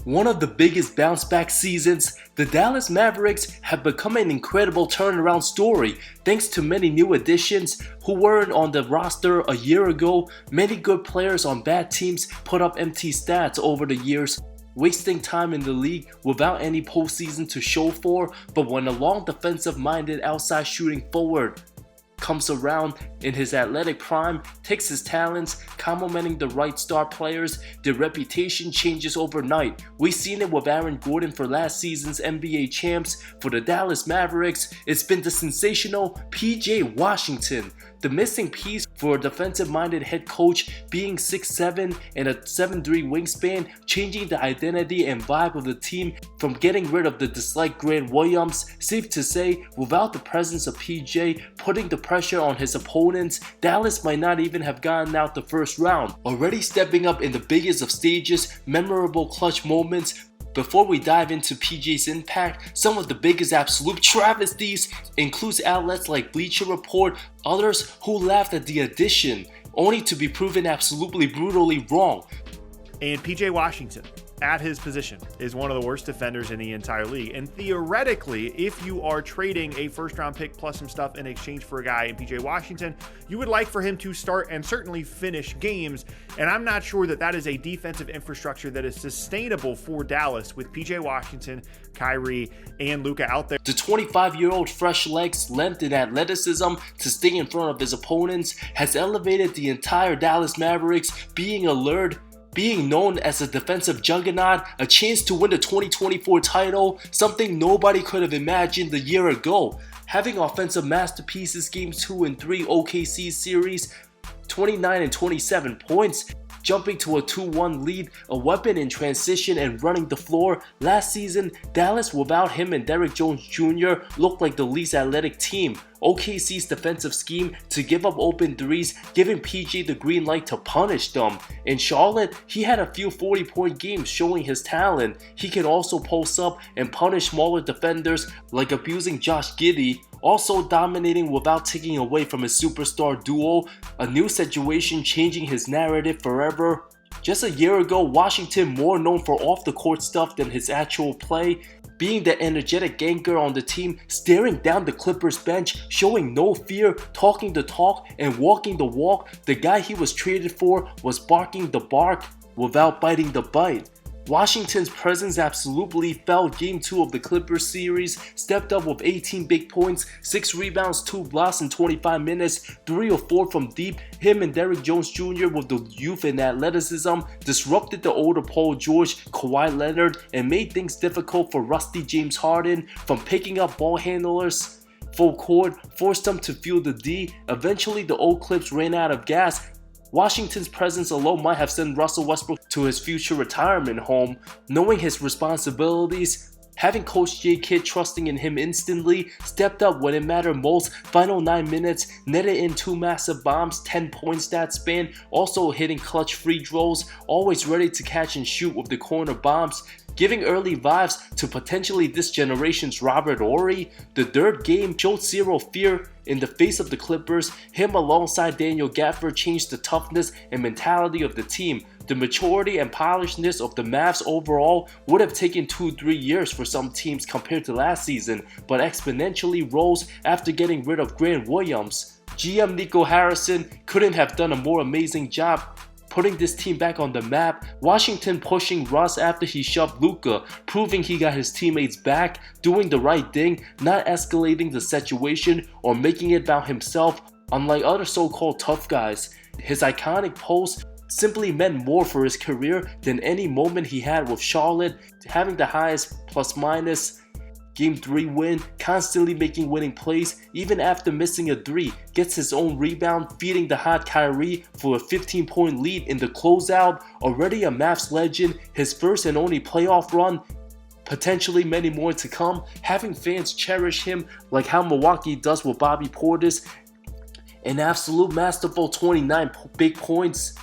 One of the biggest bounce back seasons, the Dallas Mavericks have become an incredible turnaround story thanks to many new additions who weren't on the roster a year ago. Many good players on bad teams put up empty stats over the years, wasting time in the league without any postseason to show for. But when a long defensive-minded outside shooting forward comes around in his athletic prime, takes his talents, complementing the right star players, their reputation changes overnight. We've seen it with Aaron Gordon for last season's NBA champs. For the Dallas Mavericks, it's been the sensational PJ Washington, the missing piece for a defensive-minded head coach, being 6'7" and a 7'3" wingspan, changing the identity and vibe of the team from getting rid of the disliked Grant Williams. Safe to say, without the presence of PJ putting the pressure on his opponents, Dallas might not even have gotten out the first round. Already stepping up in the biggest of stages, memorable clutch moments. Before we dive into PJ's impact, some of the biggest absolute travesties includes outlets like Bleacher Report, others who laughed at the addition, only to be proven absolutely brutally wrong. And PJ Washington, at his position, is one of the worst defenders in the entire league. And theoretically, if you are trading a first-round pick plus some stuff in exchange for a guy in PJ Washington, you would like for him to start and certainly finish games. And I'm not sure that that is a defensive infrastructure that is sustainable for Dallas with PJ Washington, Kyrie, and Luka out there. The 25-year-old fresh legs, length, and athleticism to stay in front of his opponents has elevated the entire Dallas Mavericks, being alert, being known as a defensive juggernaut, a chance to win the 2024 title, something nobody could have imagined a year ago. Having offensive masterpieces Game 2 and 3 OKC series, 29 and 27 points, jumping to a 2-1 lead, a weapon in transition and running the floor. Last season, Dallas without him and Derrick Jones Jr. looked like the least athletic team. OKC's defensive scheme to give up open threes, giving PJ the green light to punish them. In Charlotte, he had a few 40-point games showing his talent. He can also post up and punish smaller defenders, like abusing Josh Giddey, also dominating without taking away from his superstar duo. A new situation changing his narrative forever. Just a year ago, Washington more known for off-the-court stuff than his actual play, being the energetic ganger on the team, staring down the Clippers bench, showing no fear, talking the talk and walking the walk. The guy he was traded for was barking the bark without biting the bite. Washington's presence absolutely felt. Game 2 of the Clippers series, stepped up with 18 big points, 6 rebounds, 2 blocks in 25 minutes, 3 or 4 from deep. Him and Derrick Jones Jr. with the youth and athleticism disrupted the older Paul George, Kawhi Leonard, and made things difficult for rusty James Harden from picking up ball handlers full court, forced them to feel the D. Eventually the old Clips ran out of gas. Washington's presence alone might have sent Russell Westbrook to his future retirement home. Knowing his responsibilities, having Coach J. Kidd trusting in him instantly, stepped up when it mattered most. Final 9 minutes, netted in 2 massive bombs, 10 points that span, also hitting clutch free throws, always ready to catch and shoot with the corner bombs, giving early vibes to potentially this generation's Robert Horry. The third game showed zero fear in the face of the Clippers. Him alongside Daniel Gafford changed the toughness and mentality of the team. The maturity and polishedness of the Mavs overall would have taken 2-3 years for some teams compared to last season, but exponentially rose after getting rid of Grant Williams. GM Nico Harrison couldn't have done a more amazing job putting this team back on the map. Washington pushing Russ after he shoved Luka, proving he got his teammates back, doing the right thing, not escalating the situation or making it about himself. Unlike other so-called tough guys, his iconic post simply meant more for his career than any moment he had with Charlotte, having the highest plus-minus Game 3 win, constantly making winning plays, even after missing a 3, gets his own rebound, feeding the hot Kyrie for a 15-point lead in the closeout. Already a Mavs legend, his first and only playoff run, potentially many more to come, having fans cherish him like how Milwaukee does with Bobby Portis. An absolute masterful 29 big points.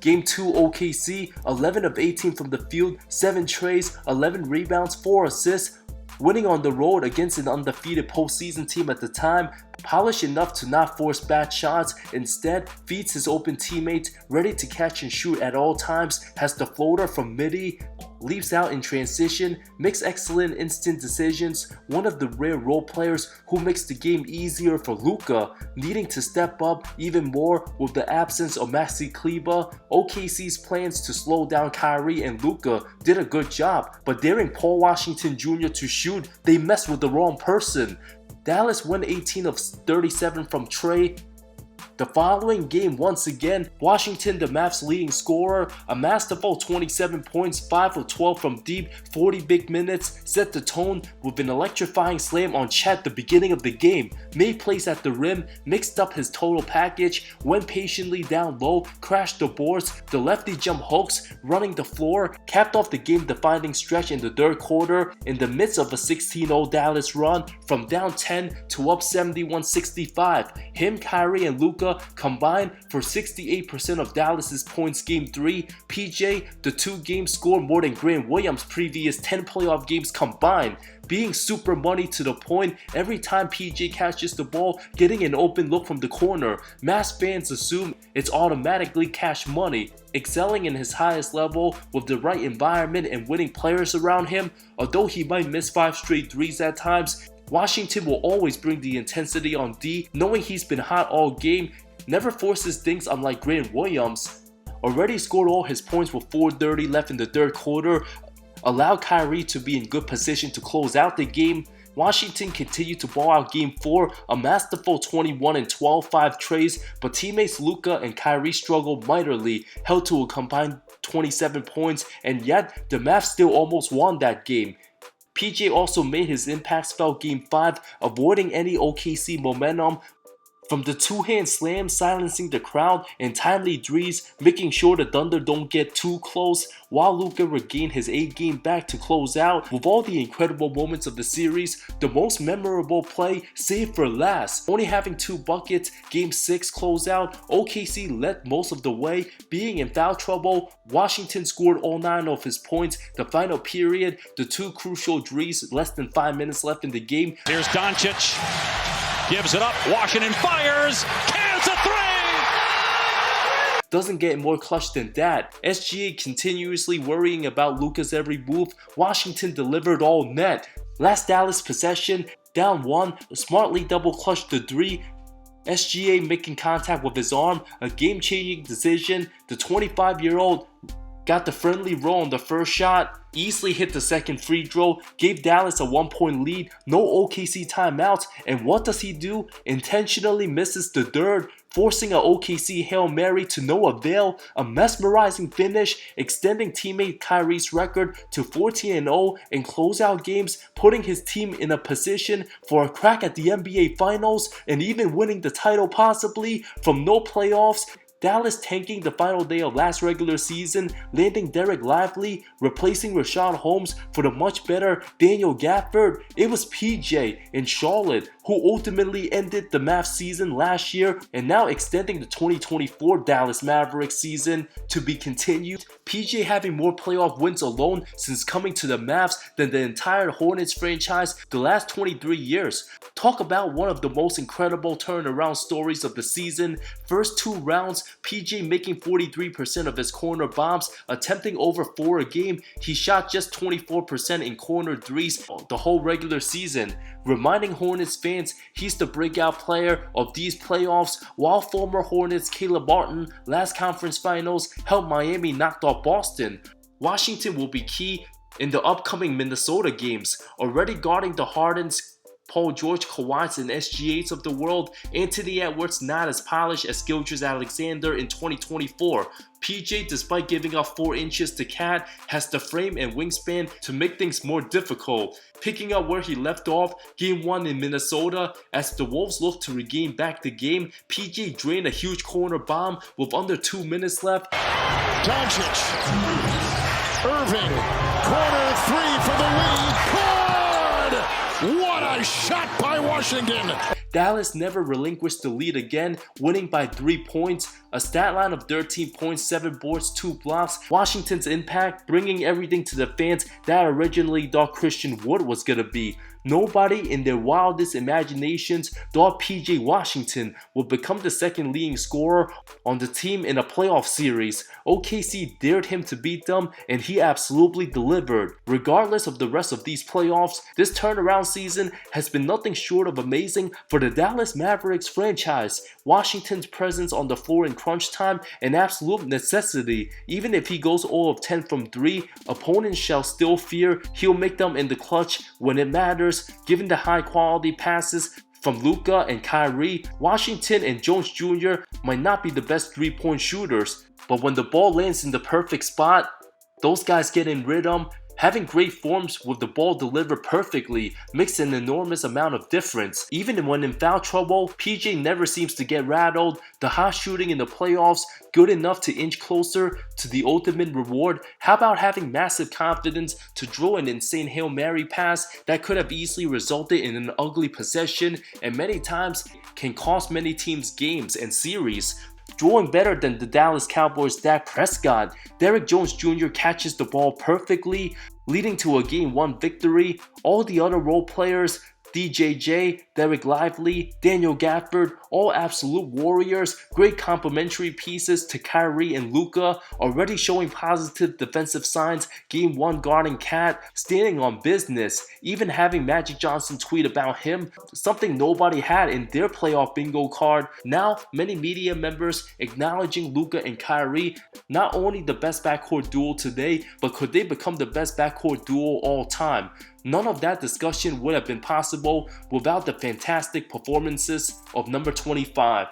Game 2 OKC, 11 of 18 from the field, 7 trays, 11 rebounds, 4 assists. Winning on the road against an undefeated postseason team at the time, polished enough to not force bad shots, instead feeds his open teammates, ready to catch and shoot at all times, has the floater from midi, leaps out in transition, makes excellent instant decisions, one of the rare role players who makes the game easier for Luka, needing to step up even more with the absence of Maxi Kleber. OKC's plans to slow down Kyrie and Luka did a good job, but daring Paul Washington Jr. to shoot, they messed with the wrong person. Dallas went 18 of 37 from Trey. The following game, once again, Washington, the Mavs' leading scorer, amassed a full 27 points, 5 of 12 from deep, 40 big minutes, set the tone with an electrifying slam on Chet at the beginning of the game, made plays at the rim, mixed up his total package, went patiently down low, crashed the boards, the lefty jump hooks, running the floor, capped off the game-defining stretch in the third quarter in the midst of a 16-0 Dallas run from down 10 to up 71-65. Him, Kyrie, and Luka combined for 68% of Dallas's points game 3. PJ, the 2 games scored more than Grant Williams' previous 10 playoff games combined, being super money to the point every time PJ catches the ball, getting an open look from the corner. Mavs fans assume it's automatically cash money. Excelling in his highest level with the right environment and winning players around him, although he might miss 5 straight threes at times, Washington will always bring the intensity on D, knowing he's been hot all game, never forces things unlike Grant Williams. Already scored all his points with 4:30 left in the third quarter, allowed Kyrie to be in good position to close out the game. Washington continued to ball out game 4, amassed the full 21 and 12, 5 trays, but teammates Luka and Kyrie struggled mightily, held to a combined 27 points, and yet the Mavs still almost won that game. PJ also made his impact felt game 5, avoiding any OKC momentum from the two-hand slam, silencing the crowd, and timely threes, making sure the Thunder don't get too close, while Luka regained his A-game back to close out. With all the incredible moments of the series, the most memorable play saved for last. Only having 2 buckets, game 6 closeout, OKC led most of the way, being in foul trouble. Washington scored all 9 of his points. The final period, the 2 crucial threes, less than 5 minutes left in the game. Here's Doncic. Gives it up, Washington fires, cans a 3! Doesn't get more clutch than that. SGA continuously worrying about Luka's every move. Washington delivered all net. Last Dallas possession, down 1, smartly double clutched the 3. SGA making contact with his arm, a game-changing decision. The 25-year-old got the friendly roll on the first shot, easily hit the second free throw, gave Dallas a 1-point lead, no OKC timeouts, and what does he do? Intentionally misses the third, forcing an OKC Hail Mary to no avail, a mesmerizing finish, extending teammate Kyrie's record to 14-0 in closeout games, putting his team in a position for a crack at the NBA Finals, and even winning the title possibly from no playoffs. Dallas tanking the final day of last regular season, landing Derek Lively, replacing Rashad Holmes for the much better Daniel Gafford. It was PJ in Charlotte who ultimately ended the Mavs season last year and now extending the 2024 Dallas Mavericks season to be continued. PJ having more playoff wins alone since coming to the Mavs than the entire Hornets franchise the last 23 years. Talk about one of the most incredible turnaround stories of the season. First 2 rounds, PJ making 43% of his corner bombs, attempting over 4 a game. He shot just 24% in corner threes the whole regular season, reminding Hornets fans he's the breakout player of these playoffs, while former Hornets Caleb Martin last conference finals helped Miami knock off Boston. Washington will be key in the upcoming Minnesota games, already guarding the Hardens, Paul George, Kawhis, and SGAs of the world. Anthony Edwards not as polished as Gilgeous-Alexander in 2024. PJ, despite giving up 4 inches to Cat, has the frame and wingspan to make things more difficult. Picking up where he left off, game 1 in Minnesota, as the Wolves look to regain back the game, PJ drained a huge corner bomb with under 2 minutes left. Doncic, Irving, corner 3 for the win. Good! What a shot by Washington! Dallas never relinquished the lead again, winning by 3 points. a stat line of 13.7 boards, 2 blocks. Washington's impact, bringing everything to the fans that originally thought Christian Wood was gonna be. Nobody in their wildest imaginations thought PJ Washington would become the second leading scorer on the team in a playoff series. OKC dared him to beat them, and he absolutely delivered. Regardless of the rest of these playoffs, this turnaround season has been nothing short of amazing for the Dallas Mavericks franchise. Washington's presence on the floor in crunch time, an absolute necessity. Even if he goes 0 of 10 from 3, opponents shall still fear he'll make them in the clutch when it matters. Given the high quality passes from Luka and Kyrie, Washington and Jones Jr. might not be the best 3-point shooters, but when the ball lands in the perfect spot, those guys get in rhythm. Having great forms with the ball delivered perfectly makes an enormous amount of difference. Even when in foul trouble, PJ never seems to get rattled. The hot shooting in the playoffs, good enough to inch closer to the ultimate reward. How about having massive confidence to draw an insane Hail Mary pass that could have easily resulted in an ugly possession and many times can cost many teams games and series. Drawing better than the Dallas Cowboys' Dak Prescott, Derrick Jones Jr. catches the ball perfectly, leading to a Game 1 victory. All the other role players, DJJ, Derek Lively, Daniel Gafford, all absolute warriors, great complementary pieces to Kyrie and Luka, already showing positive defensive signs. Game 1 guarding Cat, standing on business, even having Magic Johnson tweet about him, something nobody had in their playoff bingo card. Now, many media members acknowledging Luka and Kyrie, not only the best backcourt duo today, but could they become the best backcourt duo all time? None of that discussion would have been possible without the fantastic performances of number 25.